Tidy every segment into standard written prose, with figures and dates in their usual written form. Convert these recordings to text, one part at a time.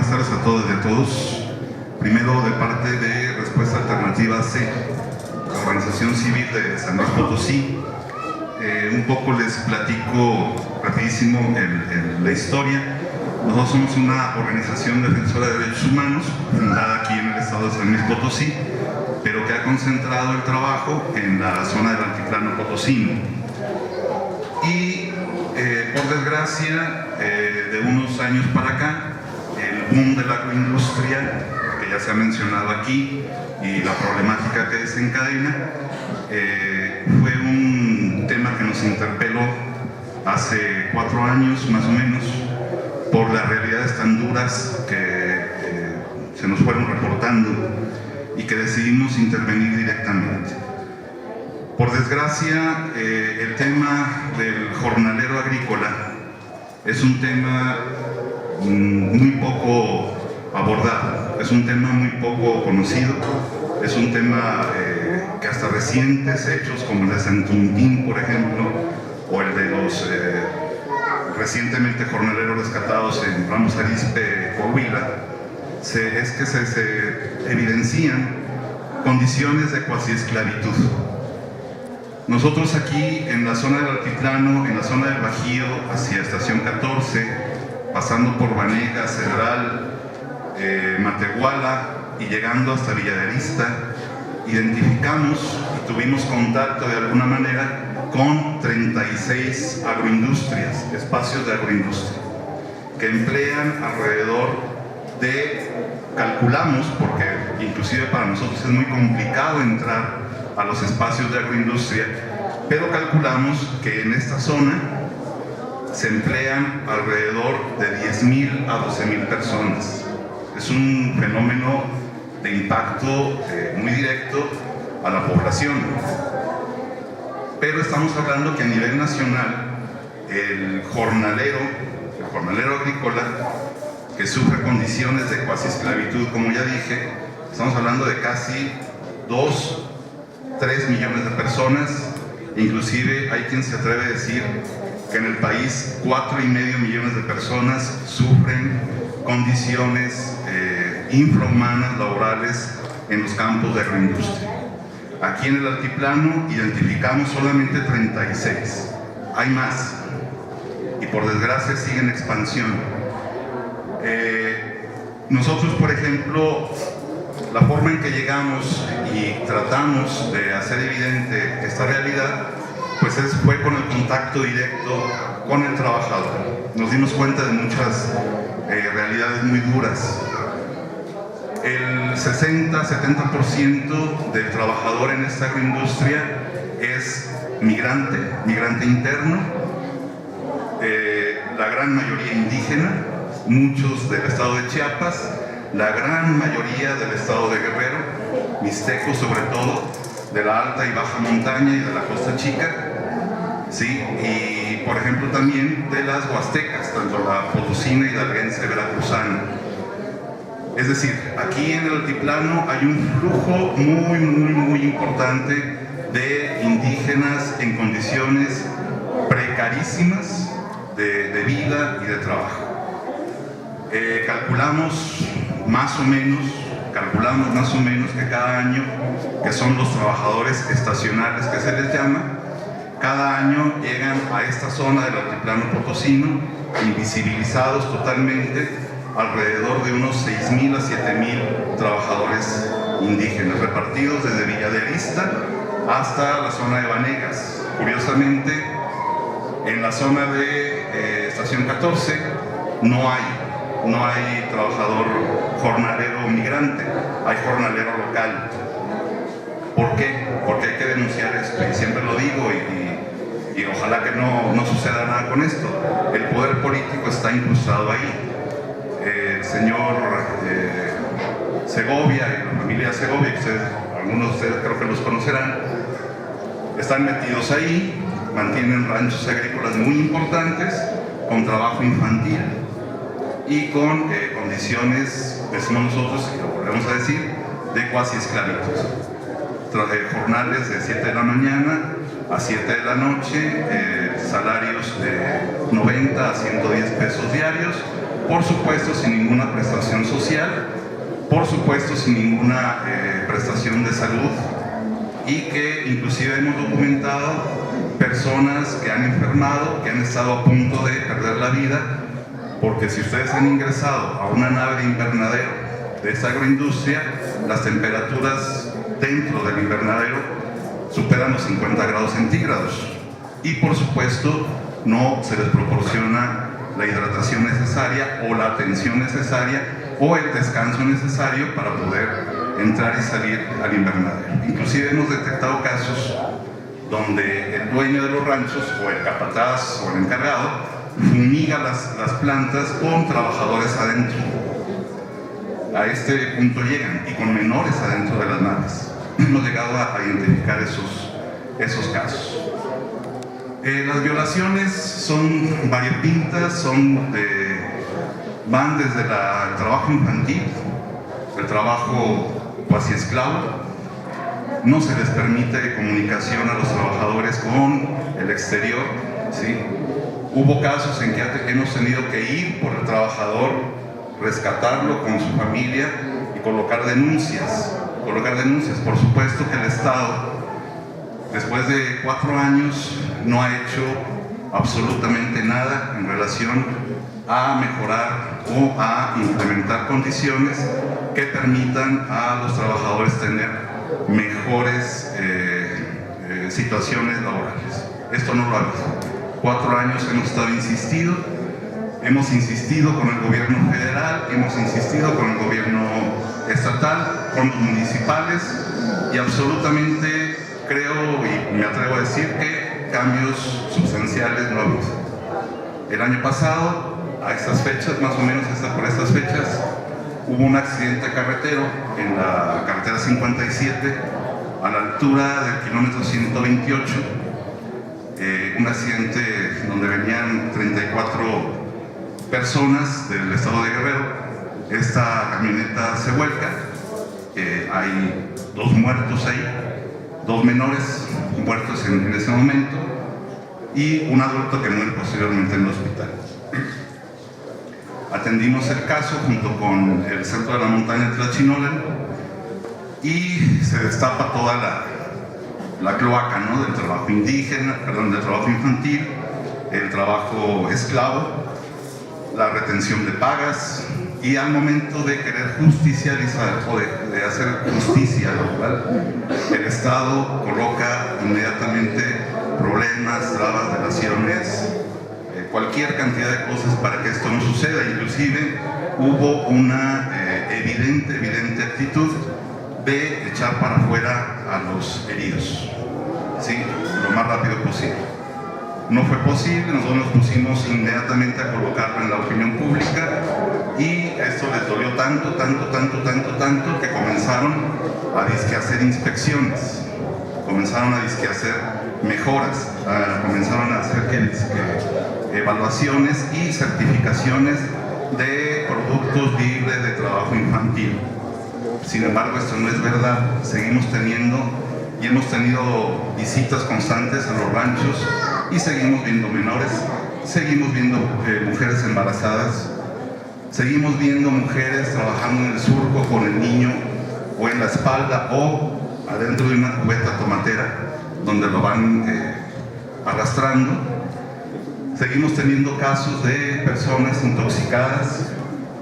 buenas tardes a todas y a todos. Primero, de parte de Respuesta Alternativa C, la organización civil de San Luis Potosí, un poco les platico rapidísimo la historia. Nosotros somos una organización defensora de derechos humanos, fundada aquí en el estado de San Luis Potosí, pero que ha concentrado el trabajo en la zona del altiplano potosino. Y por desgracia, de unos años para acá, el boom de la agroindustria, que ya se ha mencionado aquí, y la problemática que desencadena, fue un tema que nos interpeló hace 4 años más o menos, por las realidades tan duras que se nos fueron reportando y que decidimos intervenir directamente. Por desgracia, el tema del jornalero agrícola es un tema muy poco abordado, es un tema muy poco conocido, es un tema que hasta recientes hechos como el de San Quintín, por ejemplo, o el de los recientemente jornaleros rescatados en Ramos Arizpe, Coahuila, es que se evidencian condiciones de cuasi-esclavitud. Nosotros aquí en la zona del altiplano, en la zona del Bajío, hacia Estación 14, pasando por Vanegas, Cedral, Matehuala y llegando hasta Villa de Arista, identificamos y tuvimos contacto de alguna manera con 36 agroindustrias, espacios de agroindustria, que emplean alrededor de, calculamos, porque inclusive para nosotros es muy complicado entrar a los espacios de agroindustria, pero calculamos que en esta zona se emplean alrededor de 10.000 a 12.000 personas. Es un fenómeno de impacto muy directo a la población. Pero estamos hablando que a nivel nacional el jornalero agrícola, que sufre condiciones de cuasi esclavitud, como ya dije, estamos hablando de casi 2-3 millones de personas. Inclusive hay quien se atreve a decir que en el país 4,5 millones de personas sufren condiciones infrahumanas laborales en los campos de agroindustria. Aquí en el altiplano identificamos solamente 36, hay más y por desgracia sigue en expansión. Nosotros, por ejemplo, la forma en que llegamos y tratamos de hacer evidente esta realidad, pues fue con el contacto directo con el trabajador. Nos dimos cuenta de muchas realidades muy duras. El 60-70% del trabajador en esta agroindustria es migrante interno, la gran mayoría indígena, muchos del estado de Chiapas, la gran mayoría del estado de Guerrero, mixtecos sobre todo, de la alta y baja montaña y de la costa chica, ¿sí? Y por ejemplo también de las huastecas, tanto la potosina, hidalguense, veracruzana. Es decir, aquí en el altiplano hay un flujo muy importante de indígenas en condiciones precarísimas de vida y de trabajo. Calculamos más o menos que cada año, que son los trabajadores estacionales que se les llama, cada año llegan a esta zona del altiplano potosino, invisibilizados totalmente, alrededor de unos 6.000 a 7.000 trabajadores indígenas, repartidos desde Villa de Arista hasta la zona de Vanegas. Curiosamente, en la zona de Estación 14 no hay trabajador jornalero migrante, hay jornalero local. ¿Por qué? Porque hay que denunciar esto, y siempre lo digo, y ojalá que no suceda nada con esto. El poder político está incrustado ahí. El señor Segovia y la familia Segovia, algunos de ustedes creo que los conocerán, están metidos ahí, mantienen ranchos agrícolas muy importantes, con trabajo infantil y con condiciones, decimos nosotros, y lo volvemos a decir, de cuasi esclavitud. Jornales de 7 de la mañana a 7 de la noche, salarios de 90 a 110 pesos diarios, por supuesto sin ninguna prestación social, por supuesto sin ninguna prestación de salud, y que inclusive hemos documentado personas que han enfermado, que han estado a punto de perder la vida, porque si ustedes han ingresado a una nave de invernadero de esa agroindustria, las temperaturas dentro del invernadero superan los 50 grados centígrados, y por supuesto no se les proporciona la hidratación necesaria o la atención necesaria o el descanso necesario para poder entrar y salir al invernadero. Inclusive hemos detectado casos donde el dueño de los ranchos o el capataz o el encargado fumiga las plantas con trabajadores adentro. A este punto llegan, y con menores adentro de las naves. Hemos llegado a identificar esos casos. Las violaciones son variopintas, van desde el trabajo infantil, el trabajo cuasi esclavo. No se les permite comunicación a los trabajadores con el exterior, ¿sí? Hubo casos en que hemos tenido que ir por el trabajador, rescatarlo con su familia y colocar denuncias. Por supuesto que el Estado, después de 4 años, no ha hecho absolutamente nada en relación a mejorar o a implementar condiciones que permitan a los trabajadores tener mejores situaciones laborales. Esto no lo ha habido. 4 años hemos insistido con el gobierno federal, hemos insistido con el gobierno estatal, con los municipales, y absolutamente creo y me atrevo a decir que cambios sustanciales no ha habido. El año pasado, a estas fechas, más o menos por estas fechas, hubo un accidente carretero en la carretera 57 a la altura del kilómetro 128, un accidente donde venían 34 personas del estado de Guerrero. Esta camioneta se vuelca, hay 2 muertos ahí, 2 menores muertos en ese momento y un adulto que muere posteriormente en el hospital. Atendimos el caso junto con el Centro de la Montaña de Tlachinolan y se destapa toda la cloaca, ¿no? Del trabajo indígena, del trabajo infantil, el trabajo esclavo, la retención de pagas, y al momento de querer justicializar o de hacer justicia laboral, el Estado coloca inmediatamente problemas, trabas, delaciones, cualquier cantidad de cosas para que esto no suceda. Inclusive hubo una evidente actitud de echar para afuera a los heridos, ¿sí? Lo más rápido posible. No fue posible, nosotros nos pusimos inmediatamente a colocarlo en la opinión pública y esto les dolió tanto que comenzaron a hacer inspecciones, comenzaron a hacer mejoras, comenzaron a hacer evaluaciones y certificaciones de productos libres de trabajo infantil. Sin embargo, esto no es verdad. Seguimos teniendo y hemos tenido visitas constantes a los ranchos y seguimos viendo menores, seguimos viendo mujeres embarazadas, seguimos viendo mujeres trabajando en el surco con el niño o en la espalda o adentro de una cubeta tomatera donde lo van arrastrando. Seguimos teniendo casos de personas intoxicadas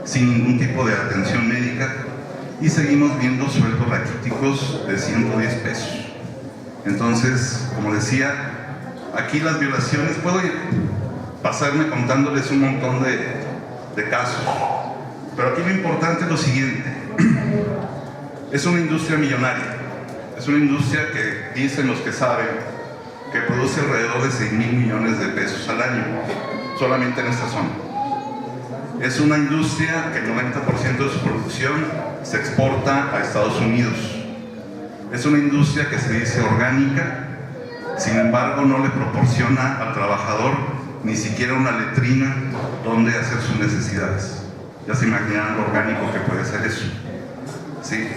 sin ningún tipo de atención médica y seguimos viendo sueldos raquíticos de 110 pesos. Entonces, como decía, aquí las violaciones, puedo pasarme contándoles un montón de casos, pero aquí lo importante es lo siguiente: es una industria millonaria, es una industria que dicen los que saben que produce alrededor de 6,000 millones de pesos al año, solamente en esta zona. Es una industria que el 90% de su producción se exporta a Estados Unidos. Es una industria que se dice orgánica, sin embargo no le proporciona al trabajador ni siquiera una letrina donde hacer sus necesidades. Ya se imaginan lo orgánico que puede ser eso, ¿sí?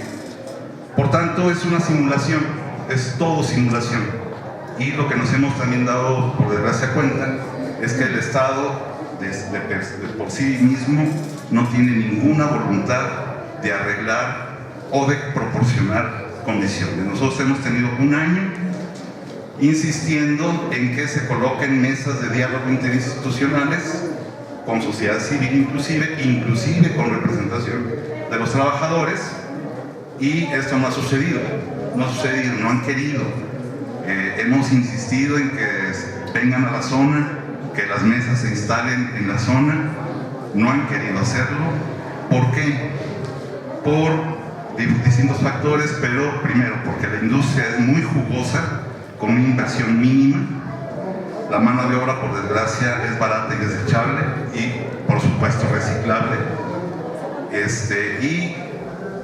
Por tanto, es una simulación, es todo simulación. Y lo que nos hemos también dado, por desgracia, cuenta, es que el Estado de por sí mismo no tiene ninguna voluntad de arreglar o de proporcionar condiciones. Nosotros hemos tenido un año insistiendo en que se coloquen mesas de diálogo interinstitucionales con sociedad civil inclusive con representación de los trabajadores, y esto no ha sucedido, no han querido. Hemos insistido en que vengan a la zona, que las mesas se instalen en la zona, no han querido hacerlo. ¿Por qué? Por distintos factores, pero primero porque la industria es muy jugosa, con una inversión mínima, la mano de obra por desgracia es barata y desechable y por supuesto reciclable, y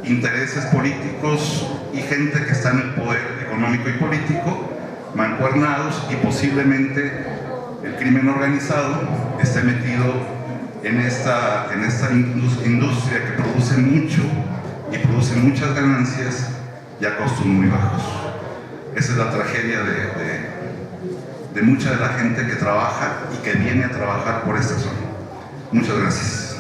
intereses políticos y gente que está en el poder económico y político mancuernados, y posiblemente el crimen organizado esté metido en esta industria que produce mucho y produce muchas ganancias y a costos muy bajos. Esa es la tragedia de mucha de la gente que trabaja y que viene a trabajar por esta zona. Muchas gracias.